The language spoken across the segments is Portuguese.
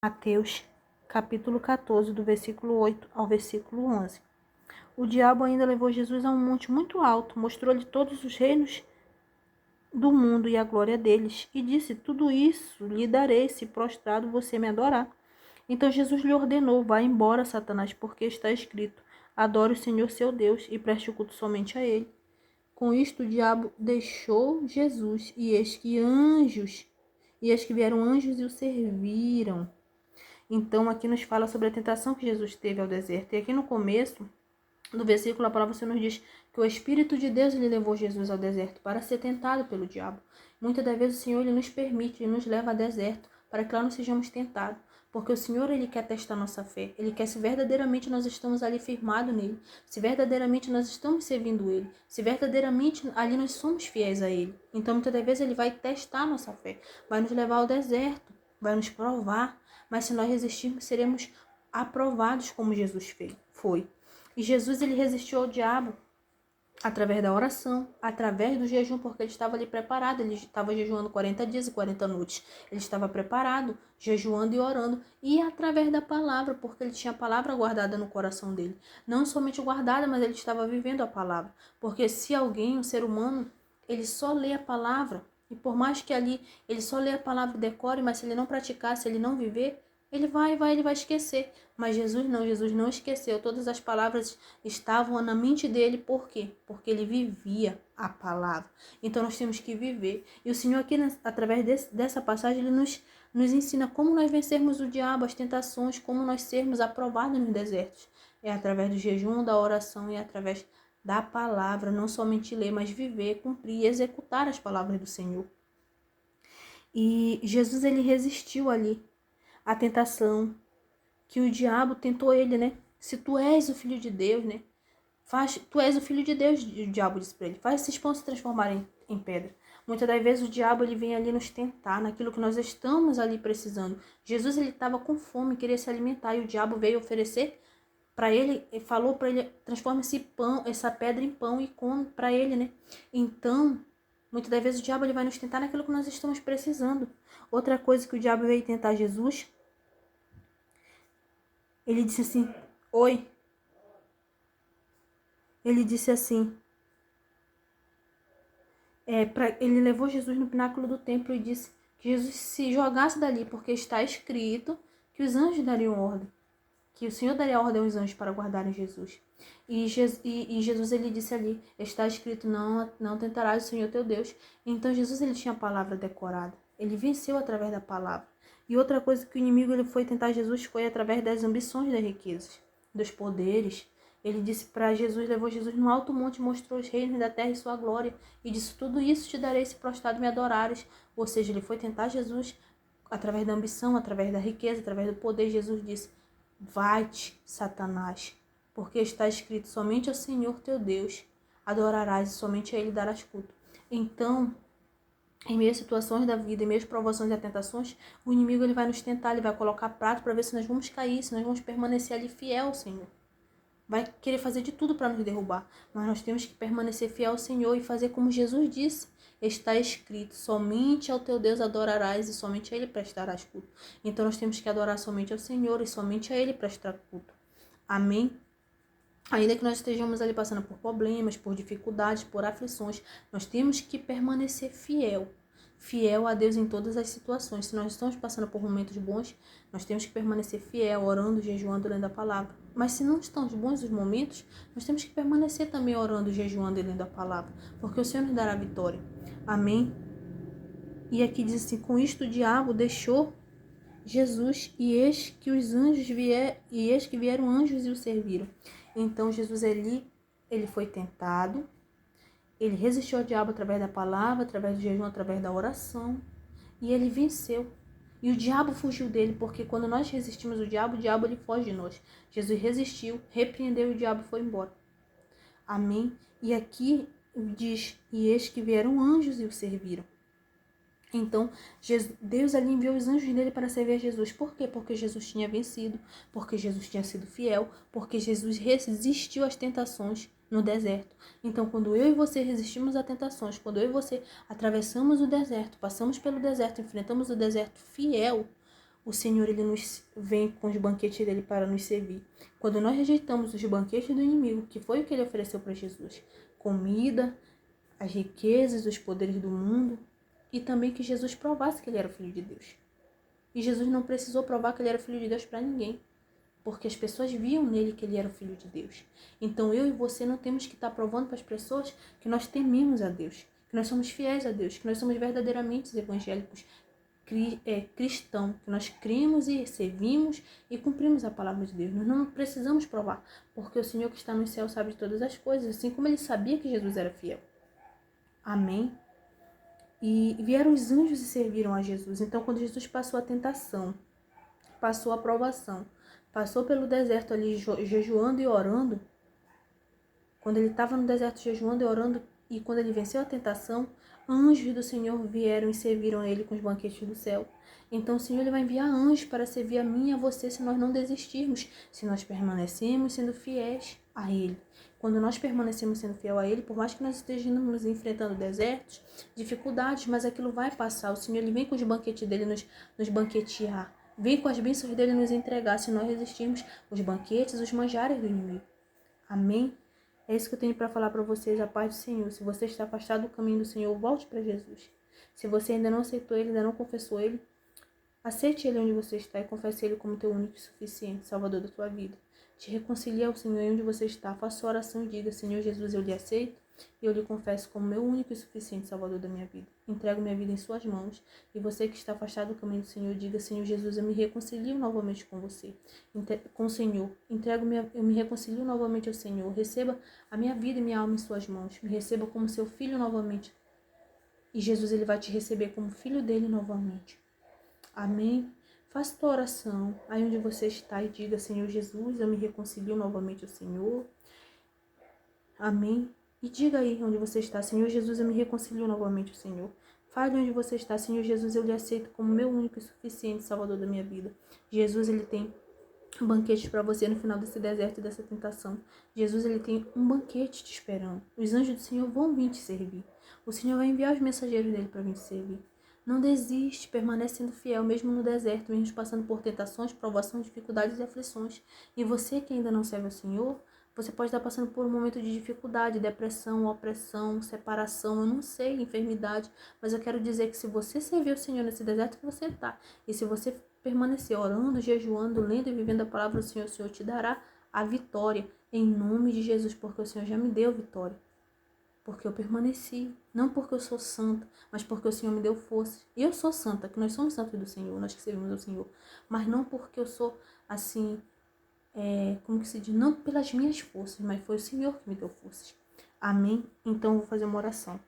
Mateus, capítulo 14, do versículo 8 ao versículo 11. O diabo ainda levou Jesus a um monte muito alto, mostrou-lhe todos os reinos do mundo e a glória deles, e disse: tudo isso lhe darei, se prostrado você me adorar. Então Jesus lhe ordenou: vá embora, Satanás, porque está escrito: adore o Senhor seu Deus e preste o culto somente a ele. Com isto o diabo deixou Jesus, e eis que vieram anjos e o serviram. Então, aqui nos fala sobre a tentação que Jesus teve ao deserto. E aqui no começo do versículo, a palavra do Senhor nos diz que o Espírito de Deus lhe levou Jesus ao deserto para ser tentado pelo diabo. Muitas das vezes o Senhor ele nos permite, ele nos leva ao deserto para que lá não sejamos tentados. Porque o Senhor ele quer testar nossa fé. Ele quer se verdadeiramente nós estamos ali firmados nele. Se verdadeiramente nós estamos servindo ele. Se verdadeiramente ali nós somos fiéis a ele. Então, muitas das vezes ele vai testar nossa fé. Vai nos levar ao deserto. Vai nos provar. Mas se nós resistirmos, seremos aprovados como Jesus foi. E Jesus ele resistiu ao diabo através da oração, através do jejum, porque ele estava ali preparado. Ele estava jejuando 40 dias e 40 noites. Ele estava preparado, jejuando e orando. E através da palavra, porque ele tinha a palavra guardada no coração dele. Não somente guardada, mas ele estava vivendo a palavra. Porque se alguém, um ser humano, ele só lê a palavra, e por mais que ali ele só lê a palavra e decore, mas se ele não praticar, se ele não viver, ele vai esquecer. Mas Jesus não esqueceu. Todas as palavras estavam na mente dele. Por quê? Porque ele vivia a palavra. Então nós temos que viver. E o Senhor aqui, através dessa passagem, ele nos ensina como nós vencermos o diabo, as tentações, como nós sermos aprovados nos desertos. É através do jejum, da oração e através da palavra, não somente ler, mas viver, cumprir e executar as palavras do Senhor. E Jesus ele resistiu ali à tentação que o diabo tentou ele, né? Se tu és o filho de Deus, né? Tu és o filho de Deus, o diabo disse para ele. Faz esses pães se transformarem em pedra. Muitas das vezes o diabo ele vem ali nos tentar naquilo que nós estamos ali precisando. Jesus ele estava com fome, queria se alimentar e o diabo veio oferecer para ele, falou para ele: transforma esse pão, essa pedra em pão e come para ele, né? Então, muitas das vezes o diabo ele vai nos tentar naquilo que nós estamos precisando. Outra coisa que o diabo veio tentar Jesus, ele disse assim: oi. Ele disse assim, ele levou Jesus no pináculo do templo e disse que Jesus se jogasse dali, porque está escrito que os anjos dariam ordem, que o Senhor daria ordem aos anjos para guardarem Jesus. E Jesus ele disse ali: está escrito, não tentarás o Senhor teu Deus. Então Jesus ele tinha a palavra decorada, ele venceu através da palavra. E outra coisa que o inimigo ele foi tentar Jesus foi através das ambições das riquezas, dos poderes. Ele disse para Jesus, levou Jesus no alto monte, mostrou os reinos da terra e sua glória, e disse: tudo isso te darei se prostrado me adorares. Ou seja, ele foi tentar Jesus através da ambição, através da riqueza, através do poder. Jesus disse: vai-te, Satanás, porque está escrito: somente ao Senhor teu Deus adorarás e somente a ele darás culto. Então, em meio a situações da vida, em meio a provações e tentações, o inimigo ele vai nos tentar, ele vai colocar prato para ver se nós vamos cair, se nós vamos permanecer ali fiel ao Senhor. Vai querer fazer de tudo para nos derrubar, mas nós temos que permanecer fiel ao Senhor e fazer como Jesus disse. Está escrito: somente ao teu Deus adorarás e somente a ele prestarás culto. Então nós temos que adorar somente ao Senhor e somente a ele prestar culto. Amém? Ainda que nós estejamos ali passando por problemas, por dificuldades, por aflições, nós temos que permanecer fiel a Deus em todas as situações. Se nós estamos passando por momentos bons, nós temos que permanecer fiel, orando, jejuando, lendo a palavra. Mas se não estão bons os momentos, nós temos que permanecer também orando, jejuando e lendo a palavra, porque o Senhor nos dará vitória. Amém? E aqui diz assim: com isto o diabo deixou Jesus, e eis que vieram anjos e o serviram. Então Jesus ele foi tentado, ele resistiu ao diabo através da palavra, através do jejum, através da oração, e ele venceu. E o diabo fugiu dele, porque quando nós resistimos o diabo ele foge de nós. Jesus resistiu, repreendeu e o diabo foi embora. Amém? E aqui diz: e eis que vieram anjos e o serviram. Então, Deus ali enviou os anjos dele para servir a Jesus. Por quê? Porque Jesus tinha vencido, porque Jesus tinha sido fiel, porque Jesus resistiu às tentações no deserto. Então, quando eu e você resistimos às tentações, quando eu e você atravessamos o deserto, passamos pelo deserto, enfrentamos o deserto fiel, o Senhor, ele nos vem com os banquetes dele para nos servir. Quando nós rejeitamos os banquetes do inimigo, que foi o que ele ofereceu para Jesus, comida, as riquezas, os poderes do mundo, e também que Jesus provasse que ele era o Filho de Deus. E Jesus não precisou provar que ele era o Filho de Deus para ninguém, porque as pessoas viam nele que ele era o Filho de Deus. Então eu e você não temos que estar provando para as pessoas que nós tememos a Deus, que nós somos fiéis a Deus, que nós somos verdadeiramente evangélicos, cristão, que nós cremos e servimos e cumprimos a palavra de Deus. Nós não precisamos provar, porque o Senhor que está no céu sabe de todas as coisas, assim como ele sabia que Jesus era fiel. Amém? E vieram os anjos e serviram a Jesus. Então, quando Jesus passou a tentação, passou a provação, passou pelo deserto ali jejuando e orando, quando ele estava no deserto jejuando e orando, e quando ele venceu a tentação, anjos do Senhor vieram e serviram a ele com os banquetes do céu. Então o Senhor, ele vai enviar anjos para servir a mim e a você se nós não desistirmos, se nós permanecemos sendo fiéis a ele. Quando nós permanecemos sendo fiel a ele, por mais que nós estejamos enfrentando desertos, dificuldades, mas aquilo vai passar. O Senhor, ele vem com os banquetes dele nos banquetear. Vem com as bênçãos dele nos entregar, se nós resistirmos os banquetes, os manjares do inimigo. Amém? É isso que eu tenho para falar para vocês, a paz do Senhor. Se você está afastado do caminho do Senhor, volte para Jesus. Se você ainda não aceitou Ele, ainda não confessou Ele, aceite Ele onde você está e confesse Ele como teu único e suficiente Salvador da tua vida. Te reconcilie ao Senhor onde você está. Faça sua oração e diga: Senhor Jesus, eu lhe aceito e eu lhe confesso como meu único e suficiente Salvador da minha vida. Entrego minha vida em suas mãos. E você que está afastado do caminho do Senhor, diga: Senhor Jesus, eu me reconcilio novamente com você, com o Senhor. Eu me reconcilio novamente ao Senhor. Receba a minha vida e minha alma em suas mãos. Me receba como seu filho novamente. E Jesus, ele vai te receber como filho dele novamente. Amém? Faça tua oração aí onde você está e diga: Senhor Jesus, eu me reconcilio novamente ao Senhor. Amém? E diga aí onde você está: Senhor Jesus, eu me reconcilio novamente ao Senhor. Fale onde você está: Senhor Jesus, eu lhe aceito como meu único e suficiente Salvador da minha vida. Jesus, ele tem um banquete para você no final desse deserto e dessa tentação. Jesus, ele tem um banquete te esperando. Os anjos do Senhor vão vir te servir. O Senhor vai enviar os mensageiros dele para vir te servir. Não desiste, permanece sendo fiel, mesmo no deserto, mesmo passando por tentações, provações, dificuldades e aflições. E você que ainda não serve ao Senhor, você pode estar passando por um momento de dificuldade, depressão, opressão, separação, eu não sei, enfermidade. Mas eu quero dizer que se você servir ao Senhor nesse deserto que você está, e se você permanecer orando, jejuando, lendo e vivendo a palavra do Senhor, o Senhor te dará a vitória em nome de Jesus, porque o Senhor já me deu vitória. Porque eu permaneci, não porque eu sou santa, mas porque o Senhor me deu força. E eu sou santa, que nós somos santos do Senhor, nós que servimos ao Senhor. Mas não porque eu sou assim, como que se diz? Não pelas minhas forças, mas foi o Senhor que me deu forças. Amém? Então eu vou fazer uma oração.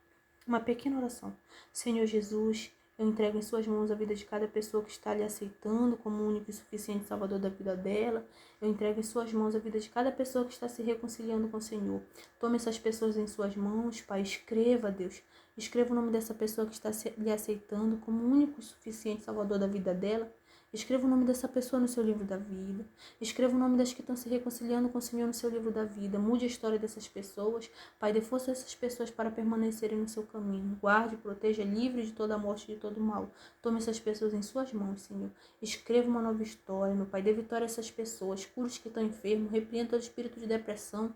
Uma pequena oração. Senhor Jesus, eu entrego em suas mãos a vida de cada pessoa que está lhe aceitando como único e suficiente Salvador da vida dela. Eu entrego em suas mãos a vida de cada pessoa que está se reconciliando com o Senhor. Tome essas pessoas em suas mãos, Pai. Escreva, Deus. Escreva o nome dessa pessoa que está lhe aceitando como único e suficiente Salvador da vida dela. Escreva o nome dessa pessoa no seu livro da vida. Escreva o nome das que estão se reconciliando com o Senhor no seu livro da vida. Mude a história dessas pessoas. Pai, dê força a essas pessoas para permanecerem no seu caminho. Guarde, proteja, livre de toda a morte e de todo o mal. Tome essas pessoas em suas mãos, Senhor. Escreva uma nova história, meu Pai. Dê vitória a essas pessoas. Cure os que estão enfermos. Repreenda todo espírito de depressão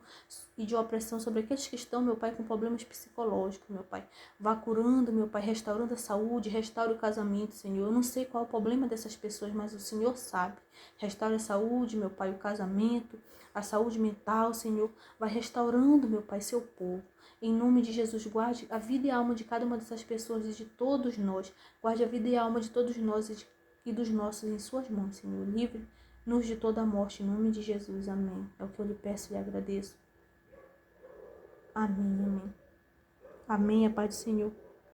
e de opressão sobre aqueles que estão, meu Pai, com problemas psicológicos, meu Pai. Vá curando, meu Pai, restaurando a saúde, restaure o casamento, Senhor. Eu não sei qual é o problema dessas pessoas, mas o Senhor sabe. Restaure a saúde, meu Pai, o casamento, a saúde mental, Senhor. Vai restaurando, meu Pai, seu povo. Em nome de Jesus, guarde a vida e a alma de cada uma dessas pessoas e de todos nós. Guarde a vida e a alma de todos nós e dos nossos em suas mãos, Senhor. Livre-nos de toda a morte, em nome de Jesus. Amém. É o que eu lhe peço e lhe agradeço. Amém, amém. Amém, a paz do Senhor.